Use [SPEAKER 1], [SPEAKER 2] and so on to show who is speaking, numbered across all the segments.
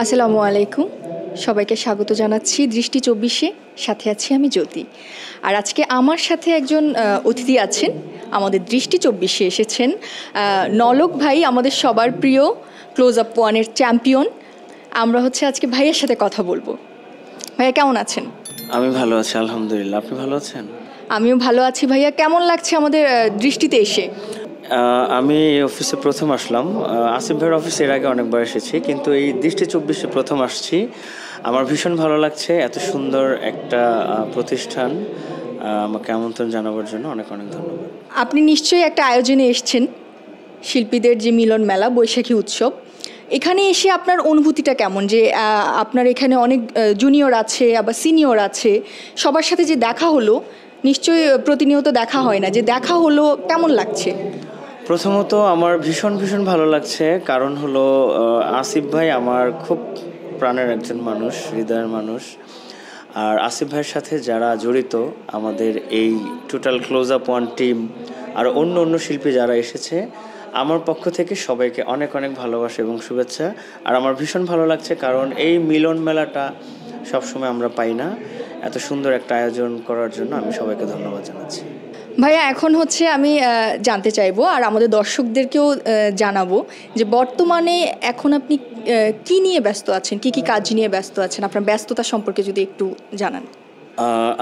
[SPEAKER 1] আসসালামু আলাইকুম, সবাইকে স্বাগত জানাচ্ছি দৃষ্টি ২৪-এ। সাথে আছি আমি জ্যোতি। আর আজকে আমার সাথে একজন অতিথি আছেন, আমাদের দৃষ্টি ২৪-এ এসেছেন নলক ভাই, আমাদের সবার প্রিয় ক্লোজ আপ ওয়ানের চ্যাম্পিয়ন। আমরা আজকে ভাইয়ের সাথে কথা বলবো। ভাইয়া কেমন আছেন?
[SPEAKER 2] আমি ভালো আছি আলহামদুলিল্লাহ। আপনি ভালো আছেন?
[SPEAKER 1] আমিও ভালো আছি। ভাইয়া কেমন লাগছে আমাদের দৃষ্টিতে এসে?
[SPEAKER 2] আমি এই অফিসে প্রথম আসলাম। আসিফ ভাইয়ের অফিসে এর আগে অনেকবার এসেছি, কিন্তু এই দৃষ্টি ২৪-এ প্রথম আসছি। আমার ভীষণ ভালো লাগছে, এত সুন্দর একটা প্রতিষ্ঠান আমাকে আমন্ত্রণ জানাবার জন্য অনেক অনেক ধন্যবাদ।
[SPEAKER 1] আপনি নিশ্চয়ই একটা আয়োজনে এসেছেন, শিল্পীদের যে মিলন মেলা, বৈশাখী উৎসব। এখানে এসে আপনার অনুভূতিটা কেমন? যে আপনার এখানে অনেক জুনিয়র আছে, আবার সিনিয়র আছে, সবার সাথে যে দেখা হলো, নিশ্চয়ই প্রতিনিয়ত দেখা হয় না, যে দেখা হলো, কেমন লাগছে?
[SPEAKER 2] প্রথমত আমার ভীষণ ভীষণ ভালো লাগছে, কারণ হলো আসিফ ভাই আমার খুব প্রাণের একজন মানুষ, হৃদয়ের মানুষ। আর আসিফ ভাইয়ের সাথে যারা জড়িত, আমাদের এই total close up one team আর অন্য অন্য শিল্পী যারা এসেছে, আমার পক্ষ থেকে সবাইকে অনেক অনেক ভালোবাসা এবং শুভেচ্ছা। আর আমার ভীষণ ভালো লাগছে, কারণ এই মিলন মেলাটা সবসময় আমরা পাই না। এত সুন্দর একটা আয়োজন করার জন্য আমি সবাইকে ধন্যবাদ জানাচ্ছি।
[SPEAKER 1] ভাইয়া, এখন আমি জানতে চাইবো, আর আমাদের দর্শকদেরকেও জানাবো, যে বর্তমানে এখন আপনি কি নিয়ে ব্যস্ত আছেন, কি কি কাজ নিয়ে ব্যস্ত আছেন, আপনার ব্যস্ততা সম্পর্কে যদি একটু জানান।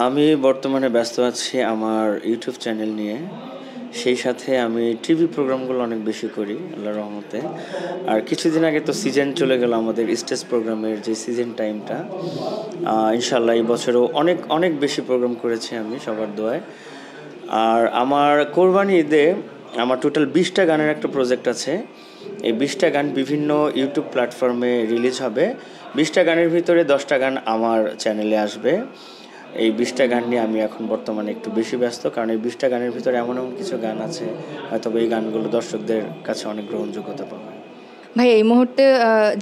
[SPEAKER 2] আমি বর্তমানে ব্যস্ত আছি আমার ইউটিউব চ্যানেল নিয়ে। সেই সাথে আমি টিভি প্রোগ্রামগুলো অনেক বেশি করি আল্লাহর রহমতে। আর কিছুদিন আগে তো সিজন চলে গেল আমাদের স্টেজ প্রোগ্রামের, যে সিজন টাইমটা। ইনশাল্লাহ এই বছরও অনেক অনেক বেশি প্রোগ্রাম করেছি আমি সবার দোয়ায়। আর আমার কোরবানি ঈদে আমার টোটাল 20টা গানের একটা প্রজেক্ট আছে। এই 20টা গান বিভিন্ন ইউটিউব প্ল্যাটফর্মে রিলিজ হবে। 20টা গানের ভিতরে 10টা গান আমার চ্যানেলে আসবে। এই 20টা গান নিয়ে আমি এখন বর্তমানে একটু বেশি ব্যস্ত, কারণ এই 20টা গানের ভিতরে এমন এমন কিছু গান আছে হয়তো এই গানগুলো দর্শকদের কাছে অনেক গ্রহণযোগ্যতা পাবে।
[SPEAKER 1] ভাই, এই মুহূর্তে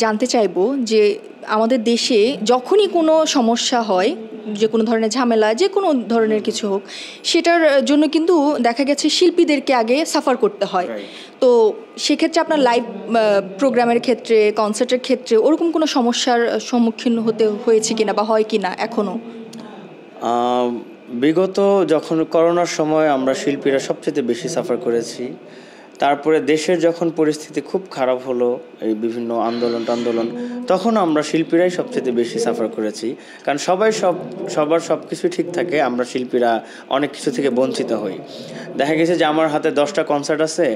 [SPEAKER 1] জানতে চাইবো যে আমাদের দেশে যখনই কোনো সমস্যা হয়, যে কোনো ধরনের ঝামেলা, যে কোনো ধরনের কিছু হোক, সেটার জন্য কিন্তু দেখা গেছে শিল্পীদেরকে আগে সাফার করতে হয়। তো সেক্ষেত্রে আপনার লাইভ প্রোগ্রামের ক্ষেত্রে, কনসার্টের ক্ষেত্রে ওরকম কোনো সমস্যার সম্মুখীন হতে হয়েছে কিনা, বা হয় কিনা এখনও?
[SPEAKER 2] বিগত যখন করোনার সময় আমরা শিল্পীরা সবচেয়ে বেশি সাফার করেছি। তারপরে দেশের যখন পরিস্থিতি খুব খারাপ হলো, এই বিভিন্ন আন্দোলন, তখন আমরা শিল্পীরাই সবচেয়ে বেশি সাফার করেছি। কারণ সবার সব কিছু ঠিক থাকে, আমরা শিল্পীরা অনেক কিছু থেকে বঞ্চিত হই। দেখা গেছে যে আমার হাতে 10টা কনসার্ট আছে,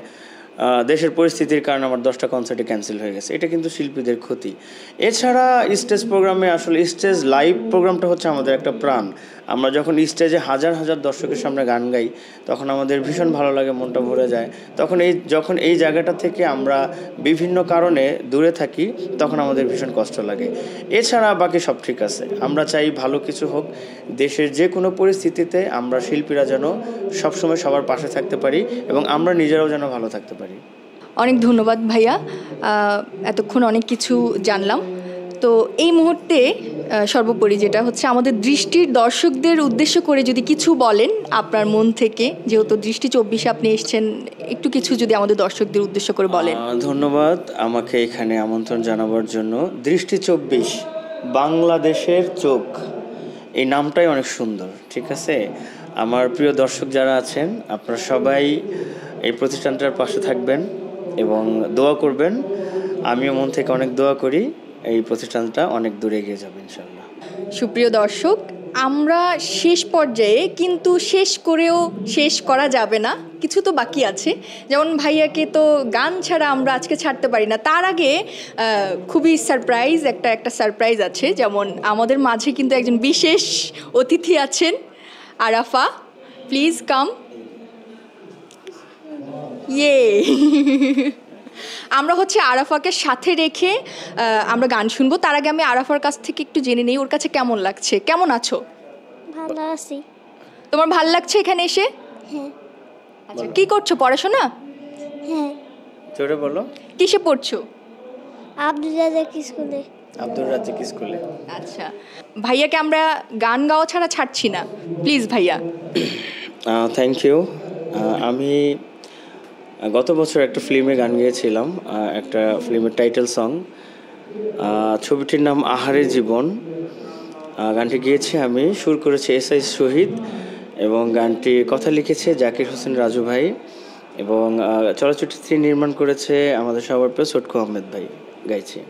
[SPEAKER 2] দেশের পরিস্থিতির কারণে আমার 10টা কনসার্টে ক্যান্সেল হয়ে গেছে। এটা কিন্তু শিল্পীদের ক্ষতি। এছাড়া স্টেজ প্রোগ্রামে, আসলে স্টেজ লাইভ প্রোগ্রামটা হচ্ছে আমাদের একটা প্রাণ। আমরা যখন স্টেজে হাজার হাজার দর্শকের সামনে গান গাই, তখন আমাদের ভীষণ ভালো লাগে, মনটা ভরে যায়। যখন এই জায়গাটা থেকে আমরা বিভিন্ন কারণে দূরে থাকি, তখন আমাদের ভীষণ কষ্ট লাগে। এছাড়া বাকি সব ঠিক আছে। আমরা চাই ভালো কিছু হোক, দেশের যে কোনো পরিস্থিতিতে আমরা শিল্পীরা যেন সবসময় সবার পাশে থাকতে পারি, এবং আমরা নিজেরাও যেন ভালো থাকতে পারি।
[SPEAKER 1] অনেক ধন্যবাদ ভাইয়া, এতক্ষণ অনেক কিছু জানলাম। তো এই মুহূর্তে সর্বোপরি যেটা আমাদের দৃষ্টির দর্শকদের উদ্দেশ্য করে যদি কিছু বলেন আপনার মন থেকে, যেহেতু দৃষ্টি ২৪-এ আপনি এসেছেন, একটু কিছু যদি আমাদের দর্শকদের উদ্দেশ্য করে বলেন।
[SPEAKER 2] ধন্যবাদ আমাকে এখানে আমন্ত্রণ জানাবার জন্য। দৃষ্টি ২৪, বাংলাদেশের চোখ, এই নামটাই অনেক সুন্দর। ঠিক আছে, আমার প্রিয় দর্শক যারা আছেন, আপনারা সবাই এই প্রতিষ্ঠানটার পাশে থাকবেন এবং দোয়া করবেন। আমিও মন থেকে অনেক দোয়া করি এই প্রতিষ্ঠানটা অনেক দূরে এগিয়ে যাবে ইনশাল্লাহ।
[SPEAKER 1] সুপ্রিয় দর্শক, আমরা শেষ পর্যায়ে, কিন্তু শেষ করেও শেষ করা যাবে না, কিছু তো বাকি আছে। যেমন ভাইয়াকে তো গান ছাড়া আমরা আজকে ছাড়তে পারি না। তার আগে খুবই সারপ্রাইজ, একটা সারপ্রাইজ আছে। যেমন আমাদের মাঝে কিন্তু একজন বিশেষ অতিথি আছেন, আরাফা। Please come. ইয়ে আমরা আরাফাকে সাথে রেখে আমরা গান শুনবো। তার আগে আমি আরাফার কাছ থেকে একটু জেনে নেই ওর কাছে কেমন লাগছে। কেমন আছো?
[SPEAKER 3] ভালো আছি।
[SPEAKER 1] তোমার ভালো লাগছে এখানে এসে?
[SPEAKER 3] হ্যাঁ।
[SPEAKER 1] আচ্ছা, কি করছো, পড়াশোনা?
[SPEAKER 3] হ্যাঁ।
[SPEAKER 2] জোরে বলো।
[SPEAKER 1] কিসে পড়ছো?
[SPEAKER 3] আব্দুল রাজ্জাক স্কুলে।
[SPEAKER 2] আব্দুল রাজ্জাক স্কুলে।
[SPEAKER 1] আচ্ছা, ভাইয়াকে আমরা গান গাওয়া ছাড়া ছাড়ছি না, প্লিজ ভাইয়া।
[SPEAKER 2] Thank you. আমি গত বছর একটা ফিল্মে গান গেয়েছিলাম, একটা ফিল্মের টাইটেল সং। ছবিটির নাম আহারে জীবন। গানটি গেয়েছি আমি, সুর করেছি এসআই শহীদ, এবং গানটি কথা লিখেছে জাকির হোসেন রাজু ভাই, এবং চলচ্চিত্রটি নির্মাণ করেছে আমাদের সবার প্রিয় ছোটকু আহমেদ ভাই। গাইছে।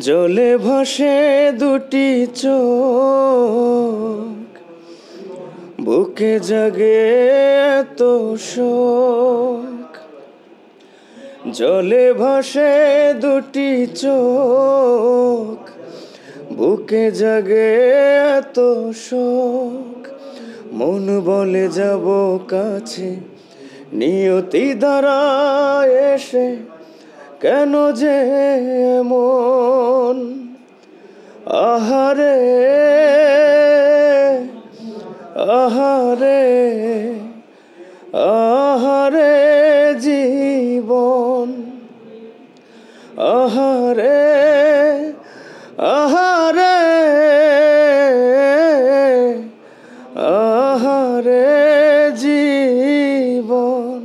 [SPEAKER 2] জলে ভাসে দুটি চোখ, বুকে জাগে এত শোক। জলে ভাসে দুটি চোখ, বুকে জাগে এত শোক। মন বলে যাব কাছে, নিয়তি দ্বারা এসে কেন যে মন। আহারে আহারে আহারে জীবন, আহারে আহারে আহারে জীবন।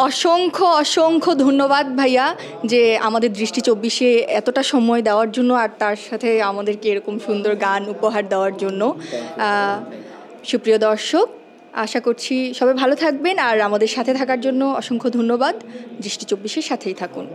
[SPEAKER 1] অসংখ্য অসংখ্য ধন্যবাদ ভাইয়া, যে আমাদের দৃষ্টি 24-এ এতটা সময় দেওয়ার জন্য, আর তার সাথে আমাদেরকে এরকম সুন্দর গান উপহার দেওয়ার জন্য। সুপ্রিয় দর্শক, আশা করছি সবাই ভালো থাকবেন, আর আমাদের সাথে থাকার জন্য অসংখ্য ধন্যবাদ। দৃষ্টি 24-এর সাথেই থাকুন।